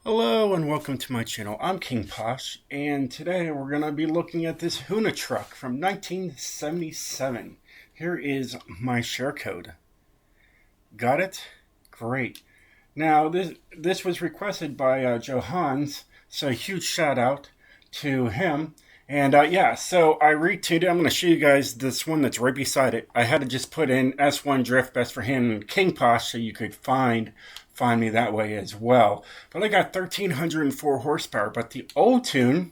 Hello and welcome to my channel. I'm King Posh, and today we're going to be looking at this Hoonitruck from 1977. Here is my share code. Got it? Great. Now this was requested by Johans, so a huge shout out to him. And yeah, so I retuned it. I'm going to show you guys this one that's right beside it. I had to just put in S1 Drift Best for him and King Posh so you could find me that way as well. But I got 1,304 horsepower. But the old tune,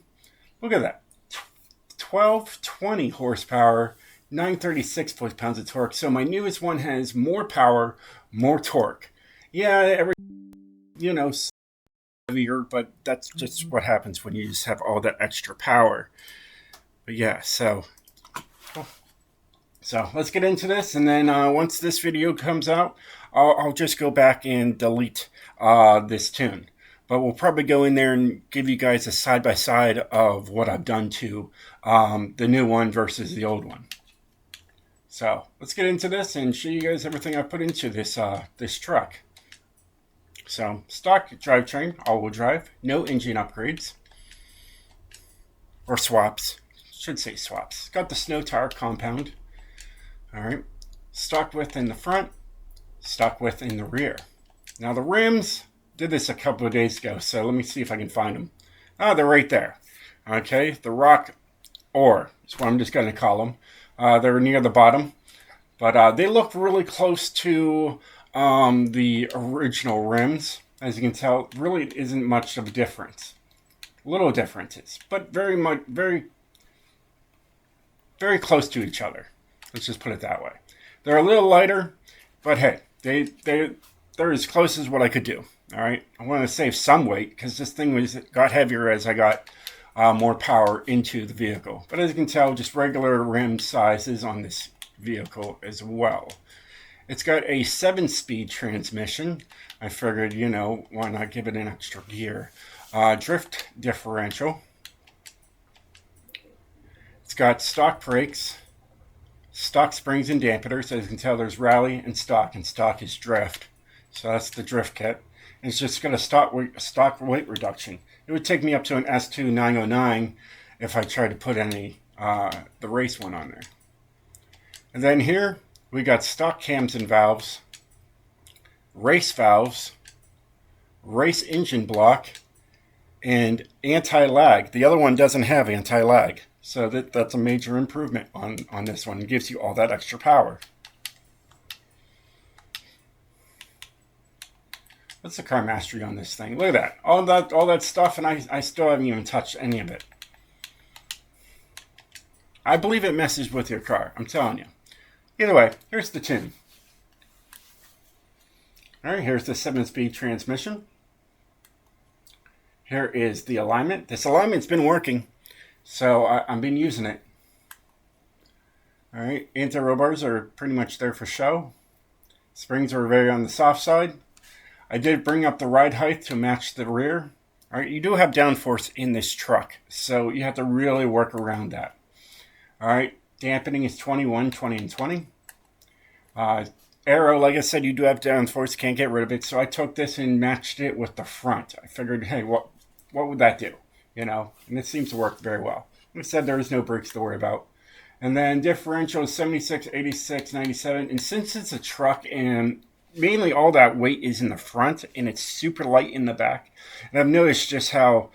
look at that, 1,220 horsepower, 936 foot-pounds of torque. So my newest one has more power, more torque. Yeah, heavier, but that's just what happens when you just have all that extra power. But yeah, so let's get into this, and then once this video comes out, I'll just go back and delete this tune. But we'll probably go in there and give you guys a side-by-side of what I've done to the new one versus the old one. So let's get into this and show you guys everything I put into this this truck. So stock drivetrain, all-wheel drive, no engine upgrades or swaps. Should say swaps. Got the snow tire compound. All right, stock width in the front, stock width in the rear. Now the rims, did this a couple of days ago, so let me see if I can find them. Ah, they're right there. Okay, the rock ore is what I'm just going to call them. They're near the bottom, but they look really close to the original rims. As you can tell, really isn't much of a difference. Little differences, but very close to each other. Let's just put it that way. They're a little lighter, but hey, they're as close as what I could do. All right, I want to save some weight because this thing got heavier as I got more power into the vehicle. But as you can tell, just regular rim sizes on this vehicle as well. It's got a 7-speed transmission. I figured, why not give it an extra gear? Drift differential. It's got stock brakes, stock springs and dampeners. As you can tell, there's rally and stock is drift. So that's the drift kit. And it's just got a stock weight reduction. It would take me up to an S2 909 if I tried to put any the race one on there. And then here we got stock cams and valves, race valves, race engine block, and anti-lag. The other one doesn't have anti-lag. So that's a major improvement on this one. It gives you all that extra power. What's the car mastery on this thing? Look at that. All that stuff, and I still haven't even touched any of it. I believe it messes with your car. I'm telling you. Either way, here's the tune. All right, here's the 7-speed transmission. Here is the alignment. This alignment's been working, so I've been using it. All right, anti-roll bars are pretty much there for show. Springs are very on the soft side. I did bring up the ride height to match the rear. All right, you do have downforce in this truck, so you have to really work around that. All right, dampening is 21, 20, and 20. Aero, like I said, you do have downforce, can't get rid of it, so I took this and matched it with the front. I figured, hey, what would that do? And it seems to work very well. Like I said, there is no brakes to worry about. And then differential is 76, 86, 97. And since it's a truck and mainly all that weight is in the front and it's super light in the back, and I've noticed just how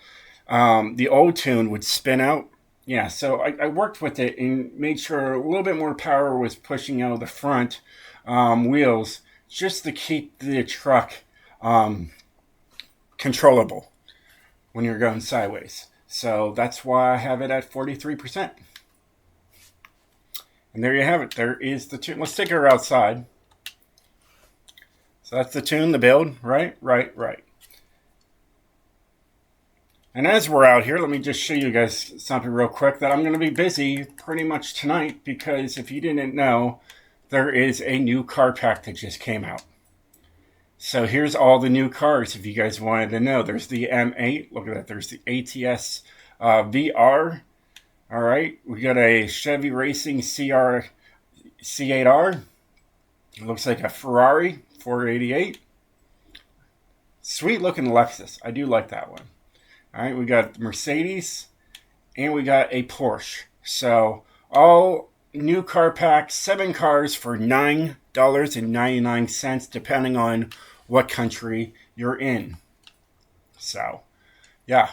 the old tune would spin out. Yeah, so I worked with it and made sure a little bit more power was pushing out of the front wheels just to keep the truck controllable when you're going sideways. So that's why I have it at 43%. And there you have it. There is the tune. Let's take her outside. So that's the tune, the build. Right. And as we're out here, let me just show you guys something real quick that I'm going to be busy pretty much tonight because if you didn't know, there is a new car pack that just came out. So here's all the new cars if you guys wanted to know. There's the M8. Look at that. There's the ATS VR. All right. We got a Chevy Racing CR C8R. It looks like a Ferrari 488. Sweet looking Lexus. I do like that one. All right, we got the Mercedes and we got a Porsche. So all new car pack, 7 cars for $9.99, depending on what country you're in. So, yeah.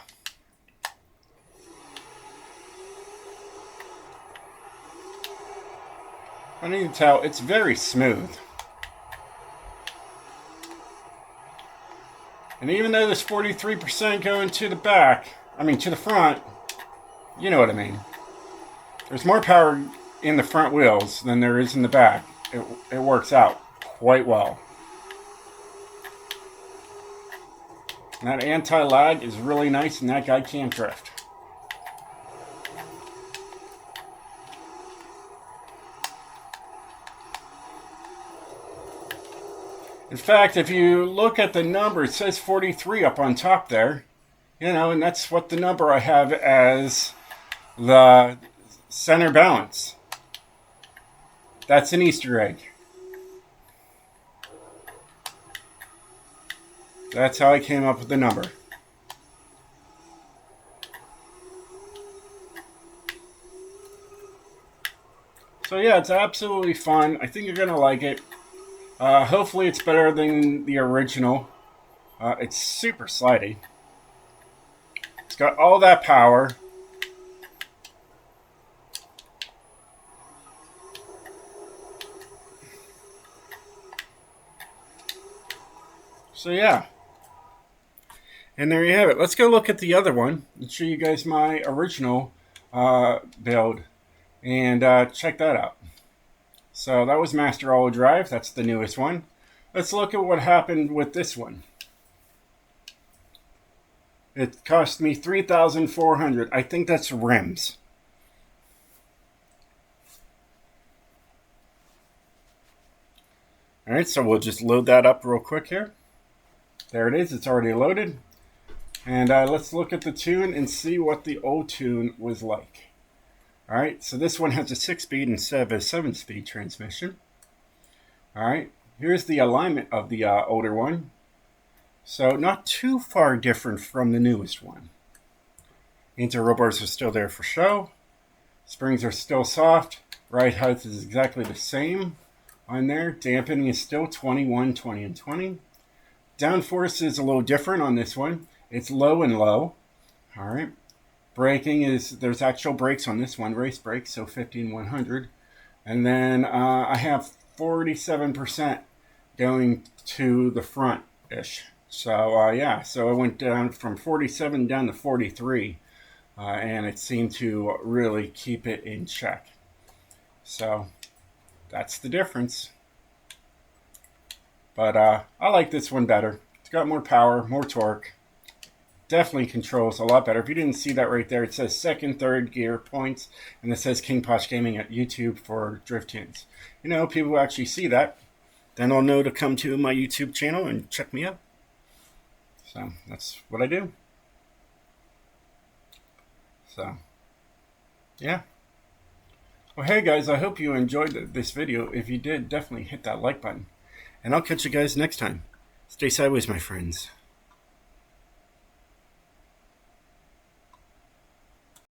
I need to tell, it's very smooth. And even though there's 43% going to the back, to the front, you know what I mean. There's more power in the front wheels than there is in the back. It works out quite well. And that anti-lag is really nice, and that guy can't drift. In fact, if you look at the number, it says 43 up on top there. And that's what the number I have as the center balance. That's an Easter egg. That's how I came up with the number. So yeah, it's absolutely fun. I think you're going to like it. Hopefully it's better than the original. It's super slidey. It's got all that power. So yeah. And there you have it. Let's go look at the other one and show you guys my original build. And check that out. So that was Master All Drive. That's the newest one. Let's look at what happened with this one. It cost me $3,400. I think that's rims. All right, so we'll just load that up real quick here. There it is. It's already loaded. And let's look at the tune and see what the old tune was like. All right, so this one has a 6-speed instead of a 7-speed transmission. All right, here's the alignment of the older one. So not too far different from the newest one. Anti-roll bars are still there for show. Springs are still soft. Ride height is exactly the same on there. Dampening is still 21, 20, and 20. Downforce is a little different on this one. It's low and low. All right. Braking is, there's actual brakes on this one, race brakes, so 50 and 100. And then I have 47% going to the front-ish. So, yeah, so I went down from 47 down to 43, and it seemed to really keep it in check. So, that's the difference. But I like this one better. It's got more power, more torque. Definitely controls a lot better. If you didn't see that right there, it says second, third gear points, and it says King Posh Gaming at YouTube for drift tunes. People who actually see that, then they'll know to come to my YouTube channel and check me out. So that's what I do. So, yeah. Well, hey guys, I hope you enjoyed this video. If you did, definitely hit that like button. And I'll catch you guys next time. Stay sideways, my friends.